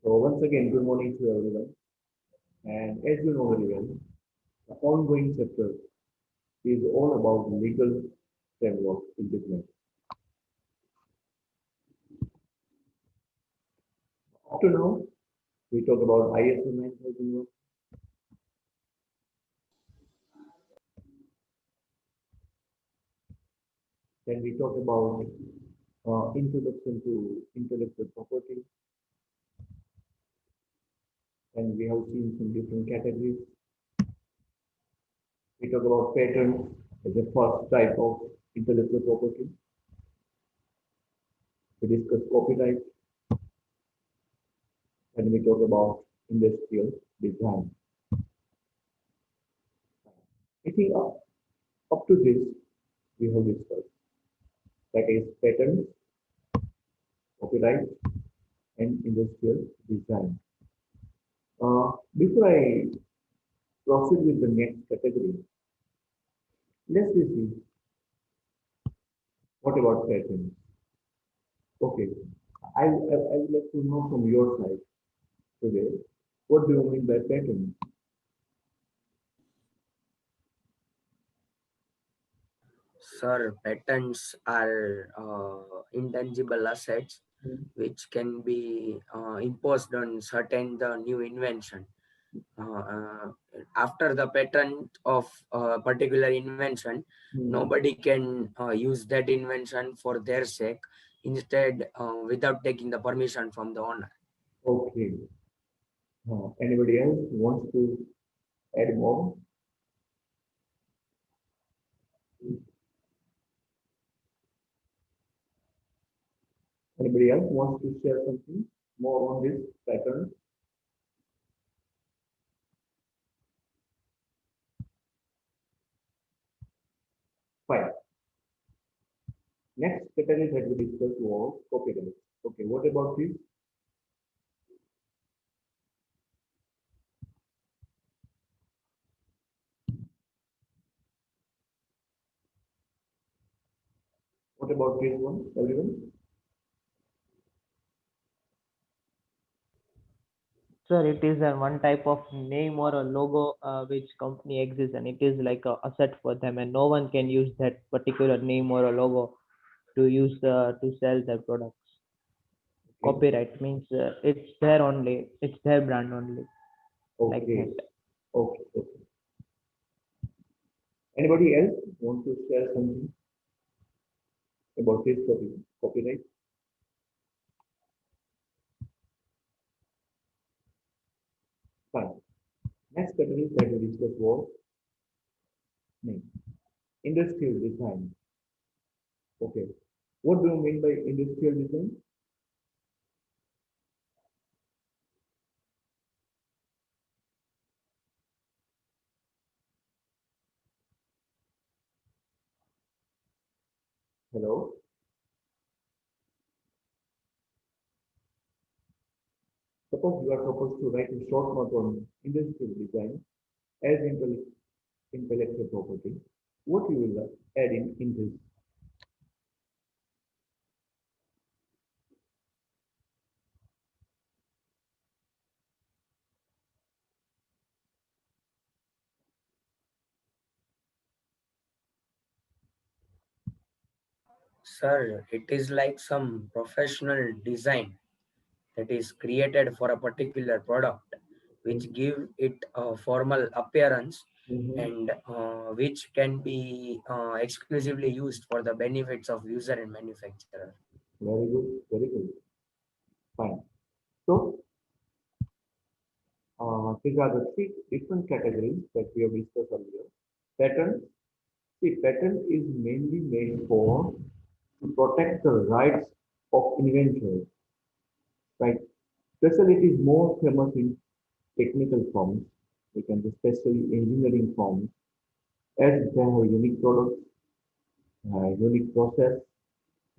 So once again, good morning to everyone. And as you know very well, the ongoing chapter is all about legal framework in business. Up to now, we talk about ISO 9001, then we talk about introduction to intellectual property, and we have seen some different categories. We talk about patents as the first type of intellectual property. We discuss copyright, and we talk about industrial design. I think up to this, we have discussed, that is patents, copyright, and industrial design. Before I proceed with the next category, let's see what about patents. Okay, I would like to know from your side today, what do you mean by patents? Sir, patents are intangible assets Hmm. which can be imposed on certain the new invention. Uh, uh, After the patent of a particular invention, Hmm. nobody can use that invention for their sake, instead without taking the permission from the owner. Okay. Anybody else wants to add more? Anybody else wants to share something more on this pattern? Fine. Next category that we discussed was copyright. Okay, what about this? What about this one, everyone? Sir, it is a one type of name or a logo which company exists, and it is like a asset for them, and no one can use that particular name or a logo to use to sell their products. Okay, Copyright means it's their only, it's their brand only, like okay, that. okay, okay. Anybody else want to share something about this topic, copyright? Fine. Next category that we discussed was name. Industrial design. Okay. What do you mean by industrial design? Hello? Suppose you are supposed to write a short note on industrial design as intellectual property. What you will add in this? Sir, it is like some professional design that is created for a particular product, which give it a formal appearance Mm-hmm. and which can be exclusively used for the benefits of user and manufacturer. Very good, very good. Fine. So, these are the three different categories that we have discussed earlier. Patent. See, patent is mainly made for to protect the rights of inventors, right? Especially it is more famous in technical firms, we can say especially engineering firms, as they have unique products, unique process,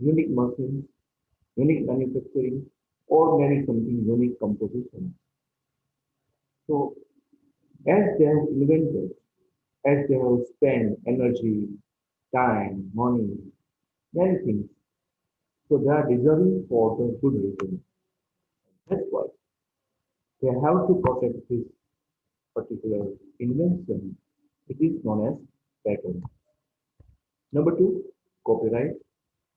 unique machines, unique manufacturing, or maybe something unique composition. So as they have invented, as they have spent energy, time, money, many things, so they are deserving for the good reason. That's why. they have to protect this particular invention. It is known as patent. Number two, copyright.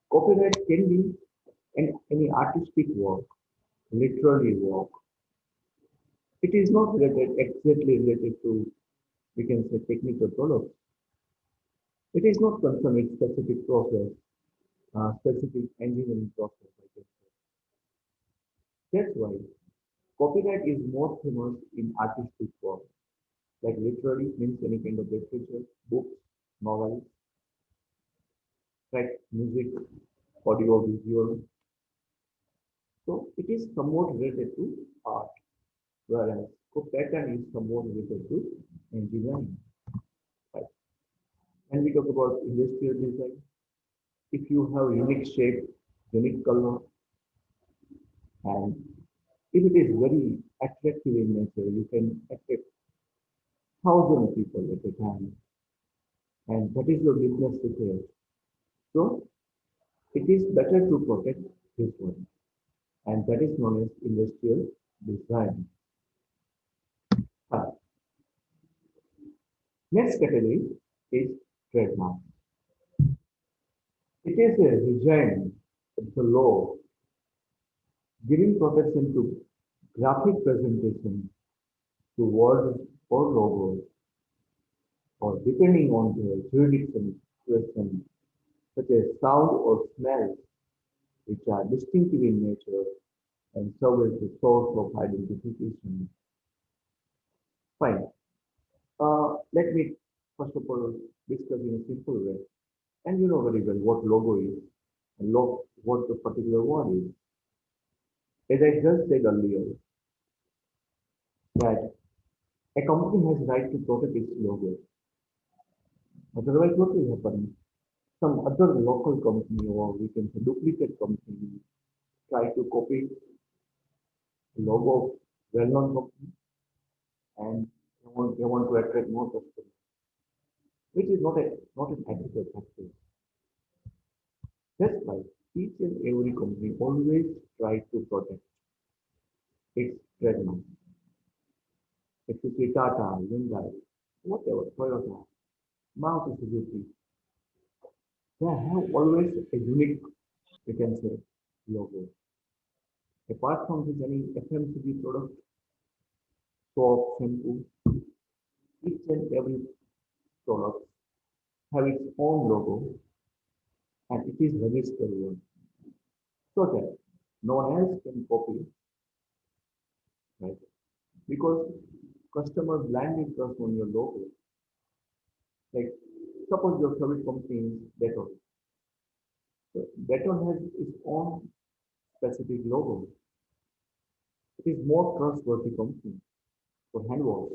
Copyright can be any artistic work, literary work. It is not related exactly related to, we can say, technical products. It is not concerned with specific process, specific engineering process, I guess. That's why copyright is more famous in artistic work, like literary means any kind of literature, books, novels, track, music, audio, visual. So it is somewhat related to art, whereas pattern is somewhat related to engineering. Right? And we talk about industrial design. If you have unique shape, unique color, and if it is very attractive in nature, you can attract thousand people at a time, and that is your business secret. So it is better to protect this one, and that is known as industrial design. Uh, Next category is trademark. It is a regime, it's a law giving protection to graphic presentation, to words or logos, or depending on the jurisdiction question, such as sound or smell, which are distinctive in nature and serve as the source of identification. Fine. Let me first of all discuss in a simple way. And you know very well what logo is and what the particular word is. As I just said earlier, that a company has right to protect its logo. Otherwise, what will happen? Some other local company or we can say duplicate company try to copy the logo of well-known company and they want to attract more customers, which is not an ethical practice. That's why each and every company always try to protect its trademark. If you see Tata, Hyundai, whatever, Toyota, Maruti Suzuki, they have always a unique, we can say, logo. Apart from this, any FMCG product, soap, shampoo, each and every product have its own logo and it is registered one so that no one else can copy it, right? Because customer blindly trust on your logo. Like suppose your favorite company is Dettol. So Dettol has its own specific logo. It is more trustworthy company for hand wash.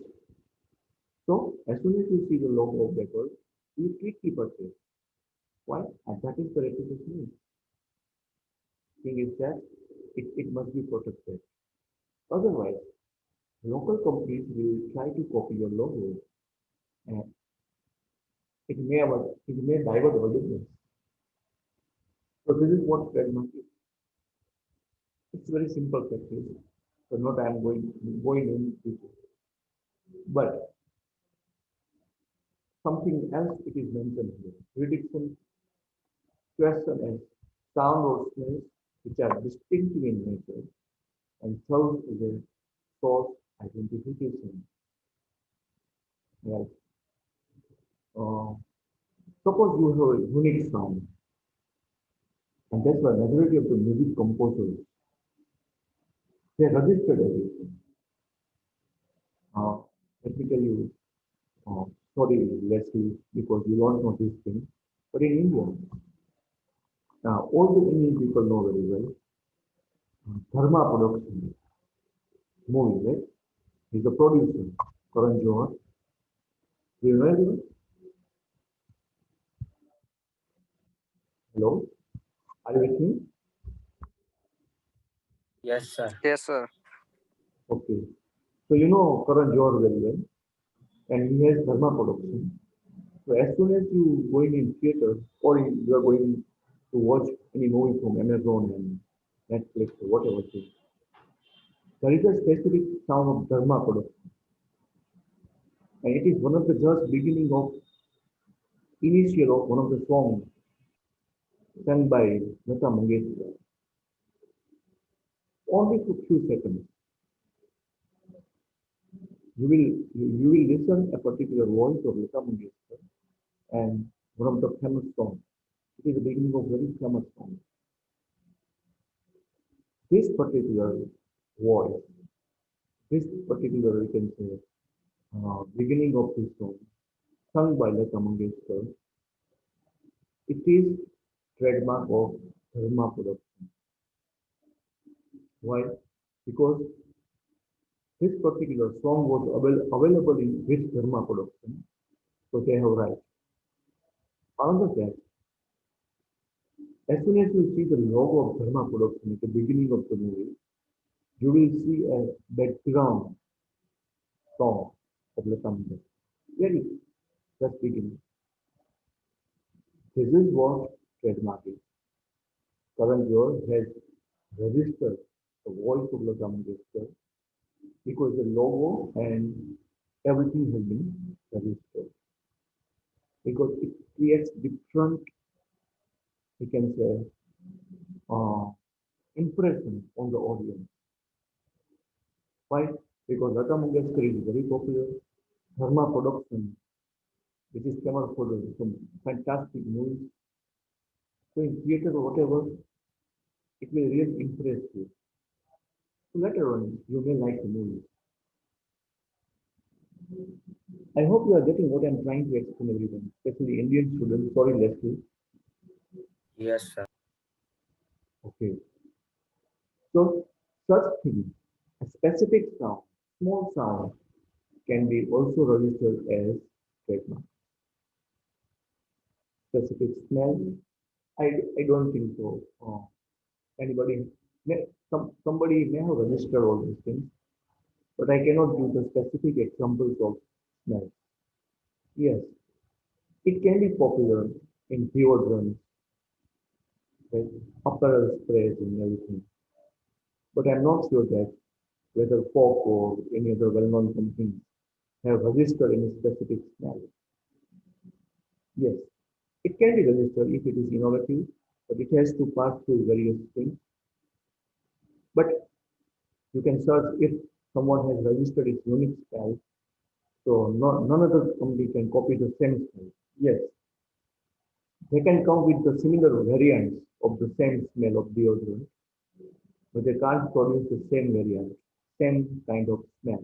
So as soon as you see the logo of Dettol, you quickly purchase. Why? And that is the reputation. Thing is that it must be protected. Otherwise, local companies will try to copy your logo and it may divert our business. So this is what trademark is. It's very simple practice. So not I am going into it. But something else it is mentioned here. Prediction, question and sound or smells which are distinctive in nature and serve as a source identification. Right? Uh, Suppose you have a unique sound, and that's why majority of the music composers they registered everything. Uh, Let me tell you, uh, sorry, Leslie, because you don't know this thing, but in India, all the Indian people know very well, Dharma Production movie, right? He's the producer, Karan Johar. Do you know anyone? Hello? Are you with me? Yes, sir. Yes, sir. Okay. So you know Karan Johar very well, and he has Dharma Production. So as soon as you going in theater or you are going to watch any movie from Amazon and Netflix or whatever it is, There is a specific sound of Dharma production, and it is one of the just beginning of initial of one of the songs sung by Lata Mangeshkar. Only for few seconds, you will listen a particular voice of Lata Mangeshkar and one of the famous songs. It is the beginning of very famous song. This particular voice, this particular, you can say, beginning of this song, sung by Lata Mangeshkar, it is trademark of Dharma production. Why? Because this particular song was available in which Dharma production, so they have right. Another that, as soon as you see the logo of Dharma production at the beginning of the movie, you will see a background song of Lata Mangeshkar. Very just beginning. This is what trademark is. Karan Johar has registered the voice of Lata Mangeshkar because the logo and everything has been registered. Because it creates different, we can say, uh, impression on the audience. Why? Because Lata Mangeshkar is very popular. Dharma production, which is famous for some fantastic movies. So in theater or whatever, it will really impress you. So later on, you may like the movie. I hope you are getting what I'm trying to explain everyone, especially Indian students. Sorry, Leslie. Yes, sir. Okay. So such thing, a specific sound, small sound, can be also registered as trademark. Specific smell, I don't think so. Anybody somebody may have registered all these things, but I cannot give the specific examples of smell. Yes, it can be popular in deodorants, right? Apparel sprays and everything. But I'm not sure that whether Coke or any other well-known companies have registered any specific smell. Yes, it can be registered if it is innovative, but it has to pass through various things. But you can search if someone has registered its unique smell, so none other company can copy the same smell. Yes, they can come with the similar variants of the same smell of deodorant, but they can't produce the same variant, same kind of smell,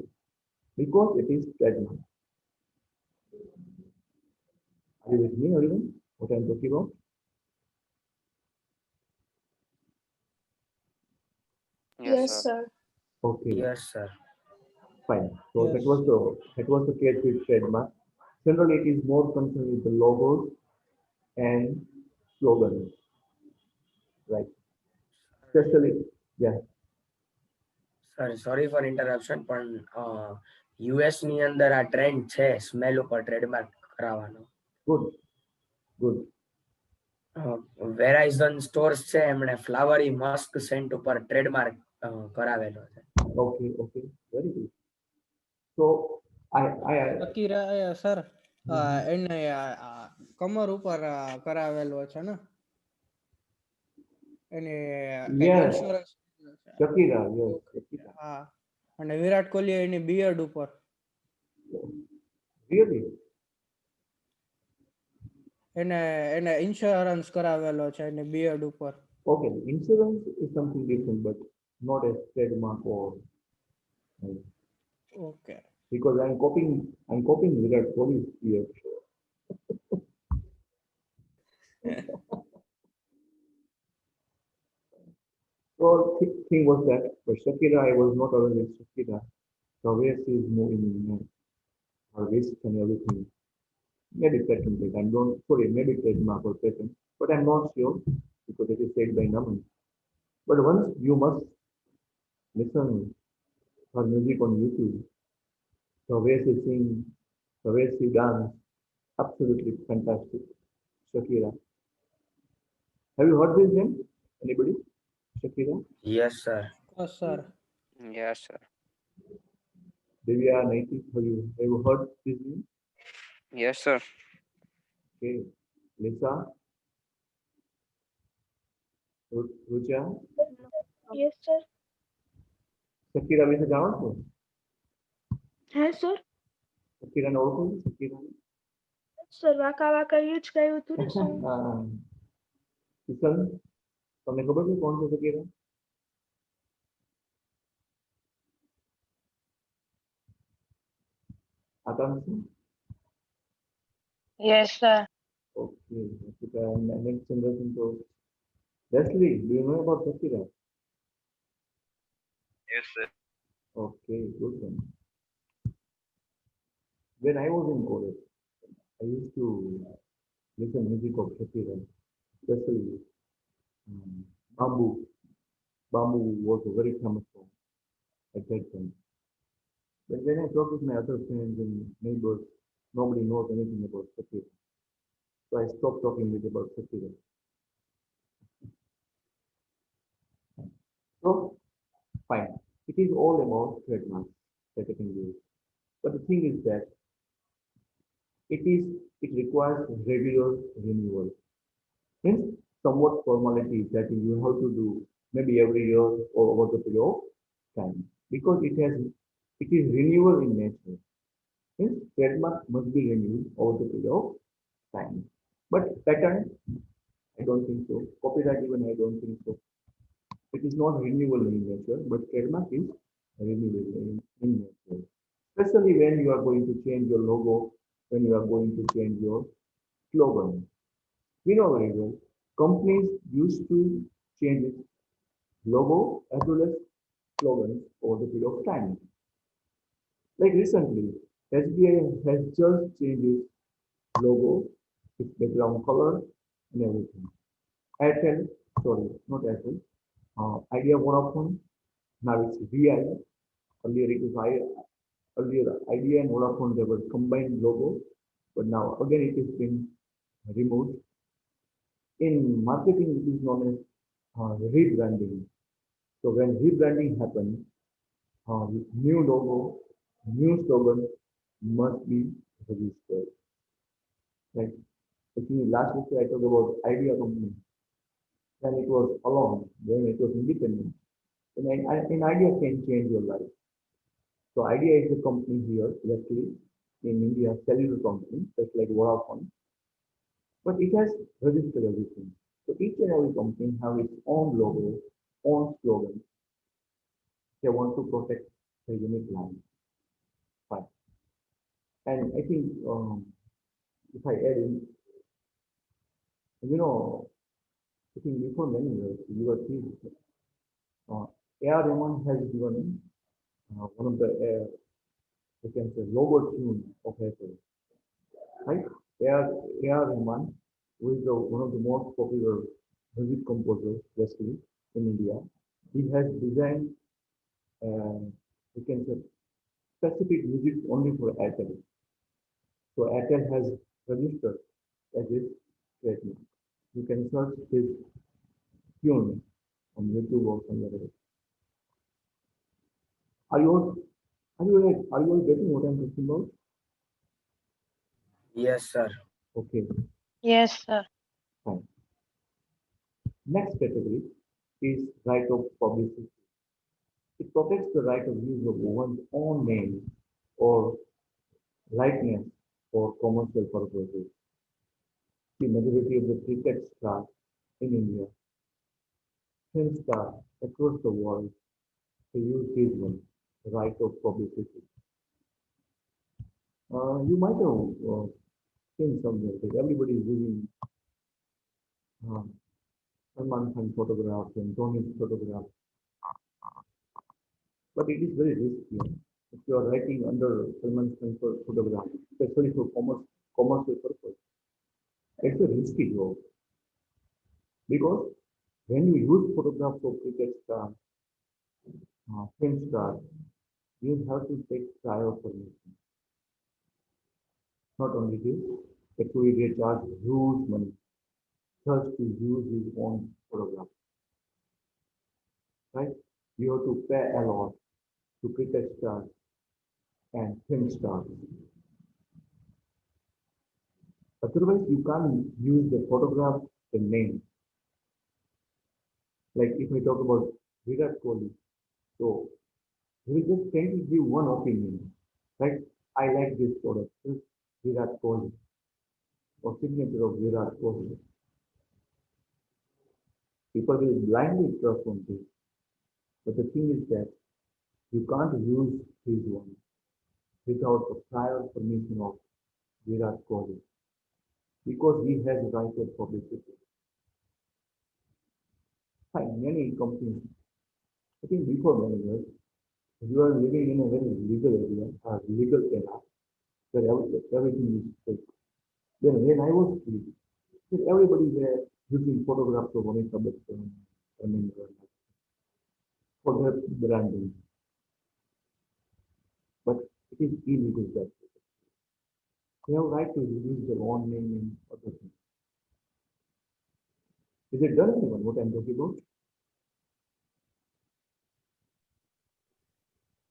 because it is trademark. Are you with me, everyone? What I'm talking about? Yes, Yes, sir. sir. Okay, Yes, sir. fine. So Yes. that was the case with trademark. Generally, it is more concerned with the logos and slogans, right? Especially, yeah, Sorry for interruption, પણ US ની અંદર આ trend છે smell ઉપર trademark કરાવવાનો. good, good. Verizon stores છે એમણે flowery musk scent ઉપર ટ્રેડમાર્ક કરાવેલો છે. Okay, okay, very good. So I Shakira sir Mhm. એને કમર ઉપર કરાવેલો છે ને એને કઈક Yes, insurance Shakira, yes, Shakira. હા અને વિરાટ કોહલી એની બિયર્ડ ઉપર Really? એને એને ઇન્સ્યોરન્સ કરાવેલો છે એની બિયર્ડ ઉપર. Okay, insurance is something different, but not a trademark or okay because I'm copying Virat Kohli here. So thing was that for Shakira, I was not aware with Shakira. The way she is moving in her wrist and everything. Maybe patent, I don't, sorry, maybe trademark or patent, but I'm not sure because it is said by Naman. But once you must listen her music on YouTube, the way she sings, the way she dance, absolutely fantastic. Shakira. Have you heard this name? Anybody? Shakira? Yes sir. Sir Yes, sir. Divya, Naitik, have you heard this name? Yes, sir. Okay. Lisa, Rucha, Yes, sir. Sakira વિશે જાણો છો? હે sir સકીરાને ઓળખો છો? સકીરાને? Sir વાંકા વાંકા એ જ ગાયું હતું ને song? હા. કિશન, તમને ખબર છે કોણ છે સકીરા? આકાંક્ષી? Yes, sir. Okay. Next generation. So, Leslie, do you know about Sakira? Yes, sir. Okay, good one. When I was in college, I used to listen music of Shakira, especially um, Bamboo. Bamboo was a very famous song at that time. But when I talk with my other friends and neighbors, nobody knows anything about Shakira. So I stopped talking with about Shakira. So, fine. It is all about trademarks that I can use. But the thing is that it requires regular renewal. Means somewhat formalities that you have to do maybe every year or over the period of time because it is renewal in nature. Means trademark must be renewed over the period of time. But patent, I don't think so. Copyright even I don't think so. It is not renewable in nature, but trademark is renewable in nature. Especially when you are going to change your logo, when you are going to change your slogan. We know very well, companies used to change its logo as well as slogans over the period of time. Like recently, SBI has just changed its logo, its background color, and everything. Airtel, sorry, not Airtel, Idea Vodafone, now it's VI. Earlier it was earlier Idea and Vodafone, they were combined logo, but now again it has been removed. In marketing, it is known as rebranding. So when rebranding happens, new logo, new slogan must be registered. Like actually last week I talked about Idea company. Then it was alone, when it was independent. And an idea can change your life. So Idea is a company here, locally in India, cellular company, just like Vodafone. But it has registered everything. So each and every company have its own logo, own slogan. They want to protect the unique line. Fine. And I think if I add in, you know, I think before many years, you were seeing A.R. Rahman has given one of the you can say logo tune of Apple, right? A.R. Rahman, who is one of the most popular music composers, basically in India, he has designed you can say specific music only for Airtel. So Airtel has registered as its trademark. You can search this tune on YouTube or somewhere else. Are you all, are you all getting what I'm talking about? Yes, sir. Okay, Yes, sir. fine. Next category is right of publicity. It protects the right of use of one's own name or likeness for commercial purposes. The majority of the cricket stars in India, film stars across the world, they use this one, right of publicity. You might have seen somewhere that everybody is using uh, Salman Khan photographs and Dhoni's photographs, but it is very risky. If you are writing under Salman Khan photograph, especially for commercial purpose, it's a risky job because when you use photographs of cricket stars, film stars, you have to take prior permission. Not only this, actually they charge huge money just to use his own photograph, right? You have to pay a lot. to cricket stars and film stars. Otherwise, you can't use the photograph, the name. Like if we talk about Virat Kohli, so he will just tend to give one opinion, right? I like this product, this Virat Kohli, or signature of Virat Kohli. People will blindly trust on this. But the thing is that you can't use his one without the prior permission of Virat Kohli because he has right of publicity. Fine, many companies, I think before many years, you are living in a very legal area, legal era, where everything is fake. Then when I was free, then everybody were using photographs of Amitabh Bachchan, Dharmendra, for their branding. But it is illegal that they have right to use their own name and other things. Is it done anyone what I'm talking about?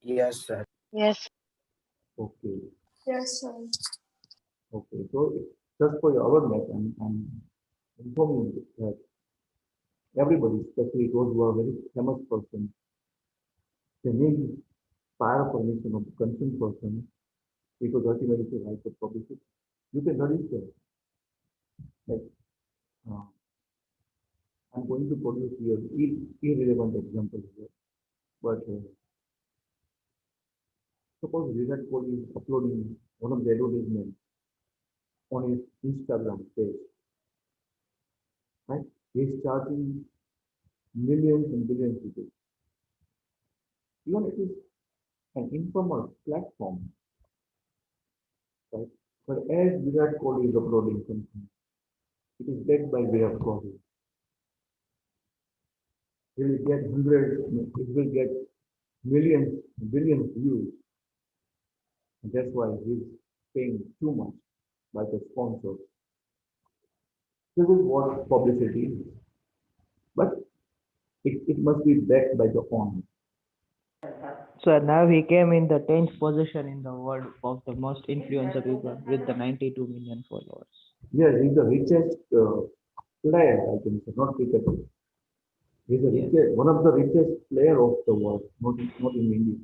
Yes, sir. Yes. Okay, Yes, sir. okay. So just for your awareness, I'm informing you that everybody, especially those who are very famous persons, they need prior permission of the concerned person because ultimately it's a right of publicity. You can register. Like uh, I'm going to produce here irrelevant example here, but suppose Virat Kohli is uploading one of the advertisements on his Instagram page, right? He's charging millions and billions rupees. Even it is an informal platform, right? But as Virat Kohli is uploading something, it is backed by Virat Kohli. He will get hundreds, he will get millions, billions views. And that's why he's paying too much by the sponsors. This is what publicity is. But it must be backed by the owner. So now he came in the 10th position in the world of the most influential people with the 92 million followers. Yes, he's the richest player, I think, so, not cricketer. He's the Yes. richest, one of the richest player of the world, not in India.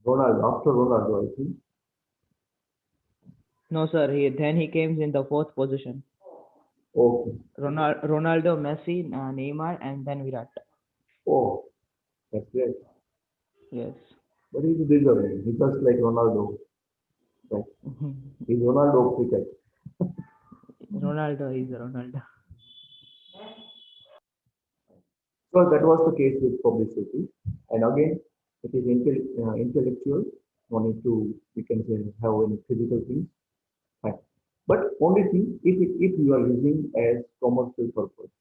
Ronaldo, after Ronaldo, I think. No, sir. He came in the 4th position. Okay. Ronaldo, Messi, Neymar, and then Virat. Oh, that's great. Yes. But he's deserving. He's just like Ronaldo. Right? He's Ronaldo of cricket. Ronaldo is Ronaldo. So that was the case with publicity. And again, it is intellectual. No need to, we can say, have any physical things. Right. But only thing, if you are using as commercial purpose,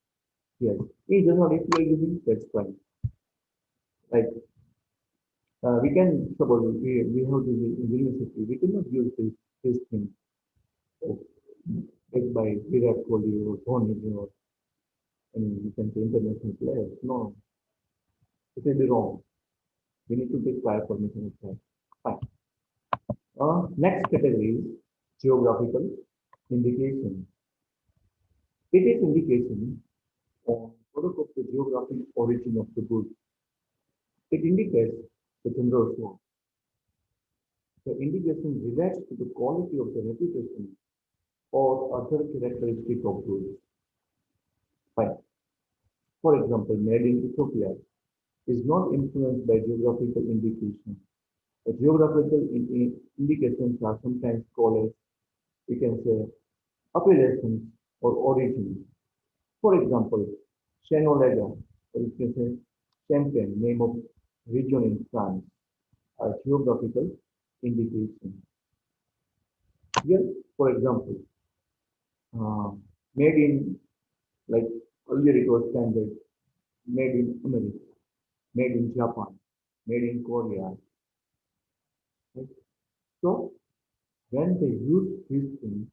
yes. It does not, if you are using, that's fine. Like, we can, suppose we have this university, we cannot use this thing uh, like by Virat Kohli or Dhoni or any, you can say international players. No, it will be wrong. We need to take prior permission of that. Fine. Next category is geographical indication. It is indication on product of the geographic origin of the goods. It indicates the general flow. The indication relates to the quality of the reputation or other characteristic of goods. Fine. For example, made in Ethiopia is not influenced by geographical indication. The geographical indications are sometimes called as, we can say, appellations or origins. For example, Chenolega, or you can say Champagne, name of region in France, are geographical indication. Here, for example, uh, made in, like earlier it was standard, made in America, made in Japan, made in Korea. Right? So when they use these things,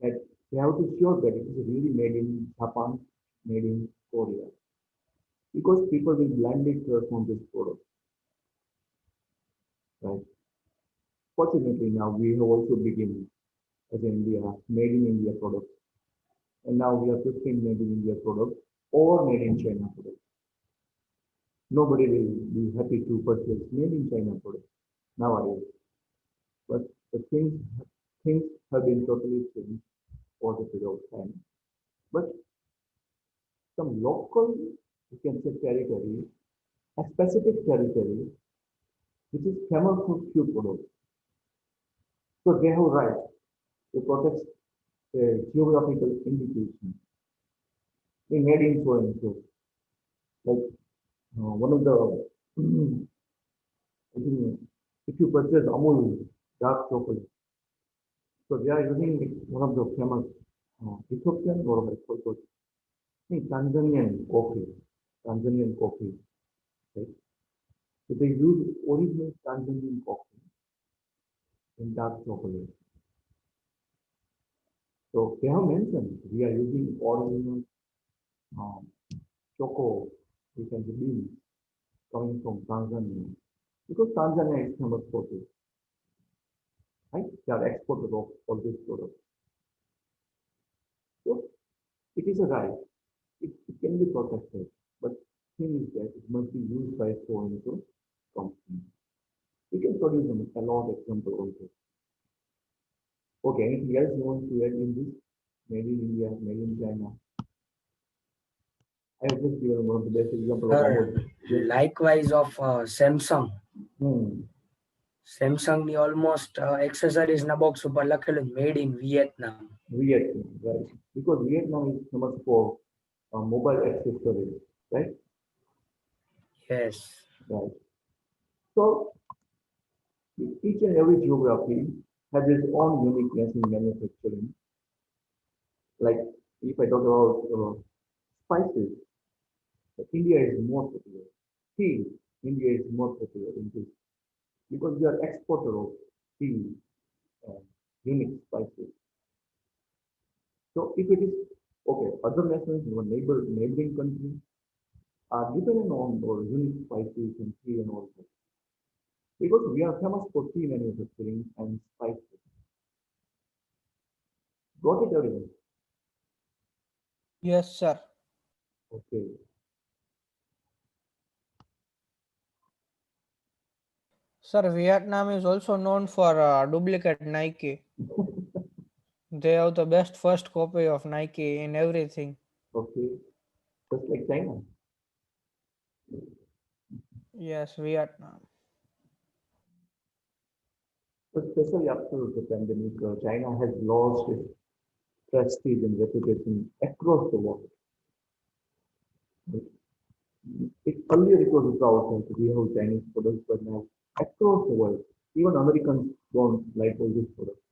that they have to show that it is really made in Japan, made in Korea. because people will blindly trust on this product, right? Fortunately, now we have also begun as India, made in India products, and now we are 15 made in India products or made in China products. Nobody will be happy to purchase made in China products nowadays. But the things have been totally changed for the period of time. But some local, you can say territory, a specific territory, which is famous for few products. So they have right to protect geographical indication in made in so and so. Like one of the, I think, if you purchase Amul dark chocolate, so they are using one of the famous Ethiopian or I think Tanzanian coffee, right? So they use original Tanzanian coffee in dark chocolate. So they have mentioned we are using original um, choco, which is the beans coming from Tanzania. Because Tanzania is famous for this, right? They are exporters of all these products. So it is a right. It can be protected, but thing is that it must be used by so and so company. We can produce a lot of example also. Okay, anything else you want to add in this? Made in India, made in China. I have just given one of the best example of Amul. Yes. Likewise of Samsung. Hmm. Samsung ની almost accessories ના box ઉપર લખેલું made in Vietnam. Vietnam, right? Because Vietnam is famous for mobile accessories, right? Yes. Right. So each and every geography has its own uniqueness in manufacturing. Like if I talk about spices, India is more popular. Tea, India is more popular in this because we are exporter of tea and unique spices. So if it is okay, other nations, your neighboring countries are dependent on our unique spices and tea and all that. Because we are famous for tea manufacturing and spices. Got it, everyone? Yes, sir. Okay. Sir, Vietnam is also known for duplicate Nike. They have the best first copy of Nike in everything. Okay. Just like China. Yes, Vietnam. Especially after the pandemic, China has lost its prestige and reputation across the world. Earlier it was proud that we have Chinese products, but now across the world, even Americans don't like all these products.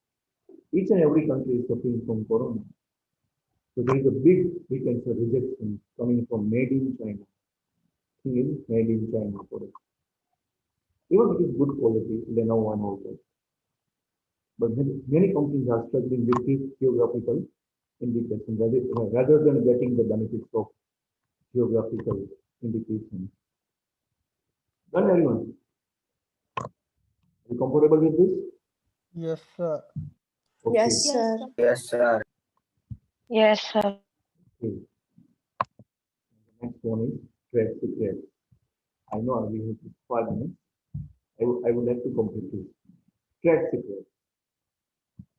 Each and every country is suffering from corona. So there is a big, we can say, rejection coming from made in China. Thing is made in China products. Even it is good quality, Lenovo and all that. But many companies are struggling with this geographical indication rather than getting the benefits of geographical indication. Done, everyone? Are you comfortable with this? Yes, sir. Okay. Yes, sir. Yes, sir. Yes, sir. Okay. Next one is trade secret. I know we have just 5 minutes. I would like to complete this. Trade secret.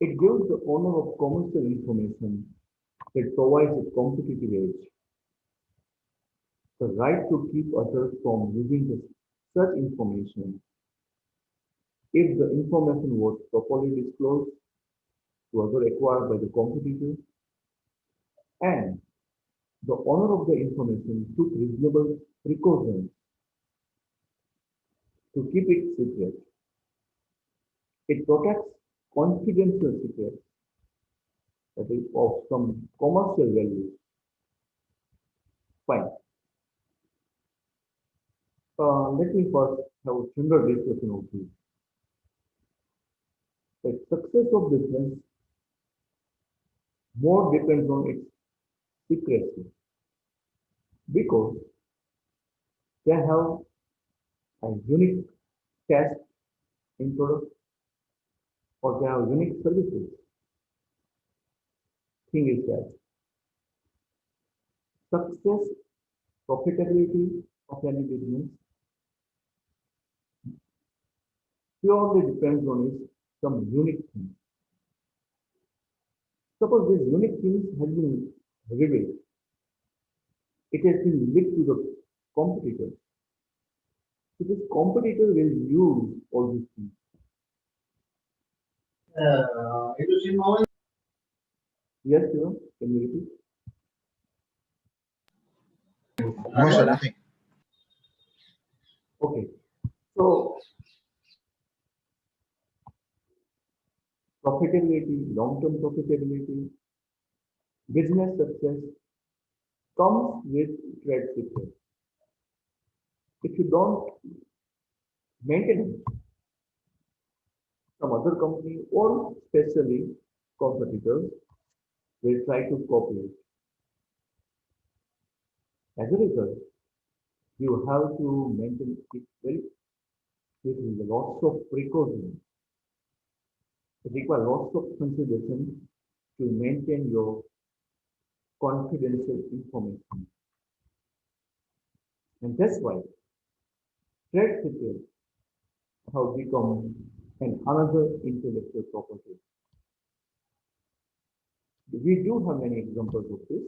It gives the owner of commercial information that provides a competitive edge. The right to keep others from using such information if the information was properly disclosed to others acquired by the competitor and the owner of the information took reasonable precautions to keep it secret. It protects confidential secrets that is of some commercial value. Fine. Let me first have a general discussion of this. The success of business more depends on its secrecy because They have a unique test in product or they have unique services. Thing is that success, profitability of any business purely depends on its some unique things. Suppose these unique things have been revealed, it has been leaked to the competitor. So this competitor will use all these things. Yes, sir. Can you repeat? No, sir, nothing. Okay. So profitability, long-term profitability, business success comes with trade secret. If you don't maintain it, some other company or especially competitors will try to copy it. As a result, you have to maintain it well with lots of precaution. It requires lots of consideration to maintain your confidential information. And that's why trade secrets have become another intellectual property. We do have many examples of this,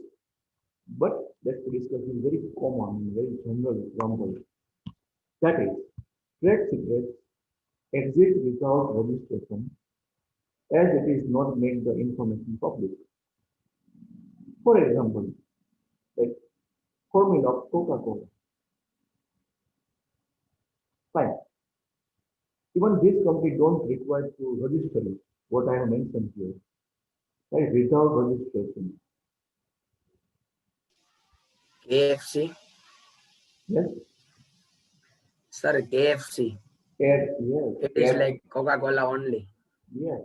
but let's discuss a very common, very general example. That is, trade secrets exist without registration as it is not make the information public. For example, like formula of Coca-Cola. Fine. Even this company don't require to register it, what I have mentioned here, right? Without registration. KFC, Yes, sir, KFC. yes, It is like Coca-Cola only. yes.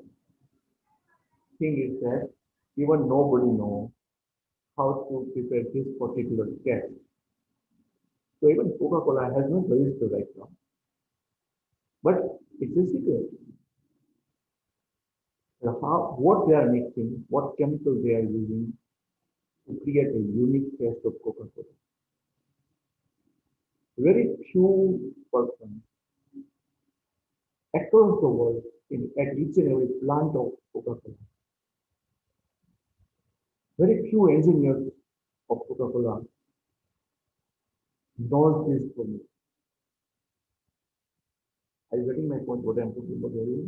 Thing is that even nobody know how to prepare this particular gas. So even Coca-Cola has no register right now. But it's a secret. What they are mixing, what chemical they are using to create a unique taste of Coca-Cola. Very few persons across the world at each and every plant of Coca-Cola. Very few engineers of Coca-Cola know this from me. Are you getting my point? What I'm talking about here?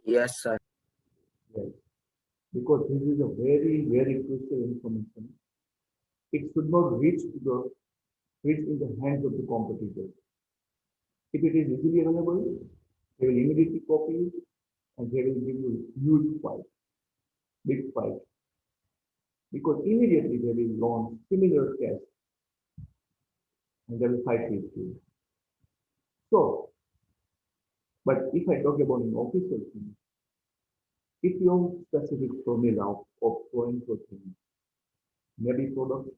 Yes, sir. Yes. Because this is a very, very crucial information. It should not reach in the hands of the competitors. If it is easily available, they will immediately copy it and they will give you huge fight, big fight. Because immediately they will launch similar tests and they will fight with you. So, but if I talk about an official thing, if your specific formula of so and so thing, maybe product,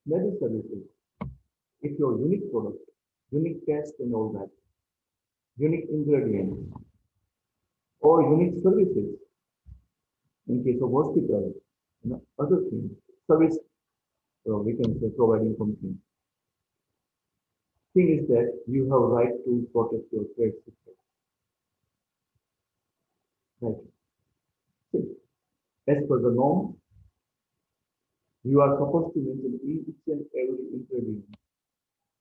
maybe services, if your unique product, unique test and all that, unique ingredients, or unique services, in case of hospital, other things, service, we can say providing something. Thing is that you have right to protect your trade secret. Right. See, as per the norm, you are supposed to mention each and every ingredient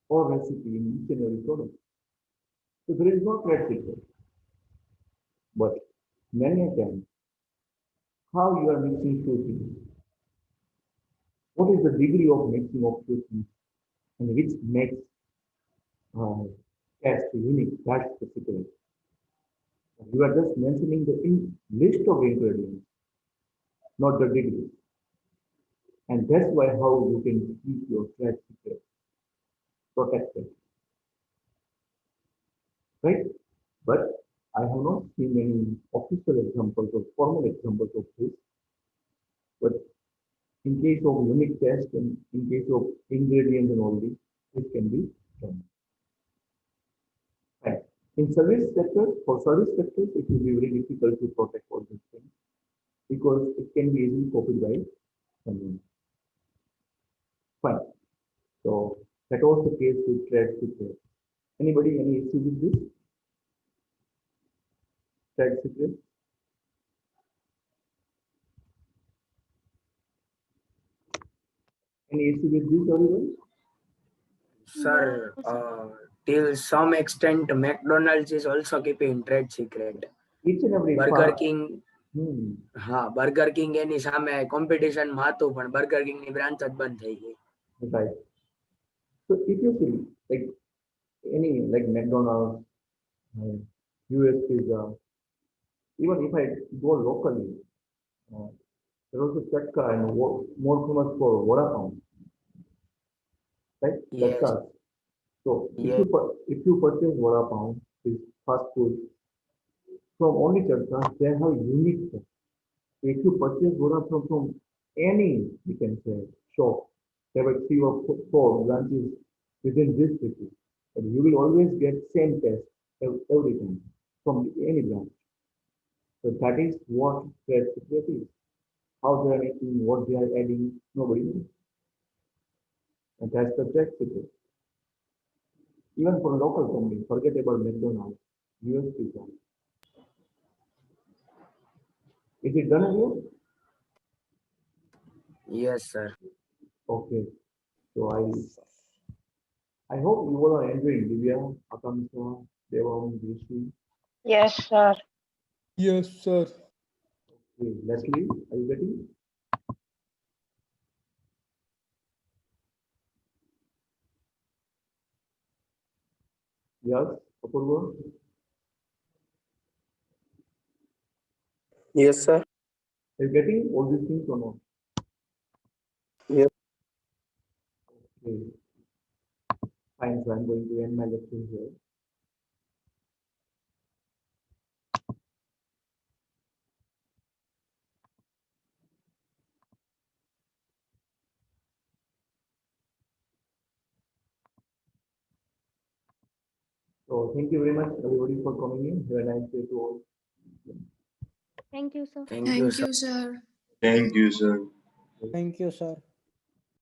or recipe in each and every product. So there is no trade secret. But many a time, how you are mixing two things? What is the degree of mixing of two things and which makes test unique? That's the secret. You are just mentioning the list of ingredients, not the degree. And that's why how you can keep your trade secret protected. Right? But I have not seen any official examples or formal examples of this. But in case of unit test and in case of ingredients and all this, this can be done. Right. In service sector, for service sectors, it will be very difficult to protect all these things because it can be easily copied by someone. Fine. So that was the case with trade secret. Anybody, any issue with this? Trade secret? Any issue with this, everyone? Sir, No, till some extent, McDonald's is also keeping trade secret. Each and every Burger part. King, Burger King એની સામે કોમ્પિટિશનમાં હતું પણ burger king ની branch જ બંધ થઈ ગઈ. Right. So if you see, like any like McDonald's, US Pizza, even if I go locally, there was a Chatka and more famous for Vodafone, right? Yes. Chatka. So if you purchase Vodafone, this fast food from only Chatka, they have unique stuff. If you purchase Vodafone from any, you can say, shop, there were 3 or 4 branches within this city, but you will always get same test every time from any branch. So that is what trade secret is. How they are making, what they are adding, nobody knows. And that's the trade secret. Even for a local company, forget about McDonald's, US Pizza. Is it done again? Yes, sir. Okay. So I hope you all are enjoying Divya, Akamsa, Devam, Rishi. Yes, sir. Yes, sir. Okay, Leslie, are you getting? Yes, Apurva? Yes, sir. Are you getting all these things or not? Yes. Okay. Fine, so I'm going to end my lecture here. So thank you very much, everybody, for coming in. Have a nice day to all. Thank you, sir. Thank you, sir. Thank you, sir. Thank you, sir.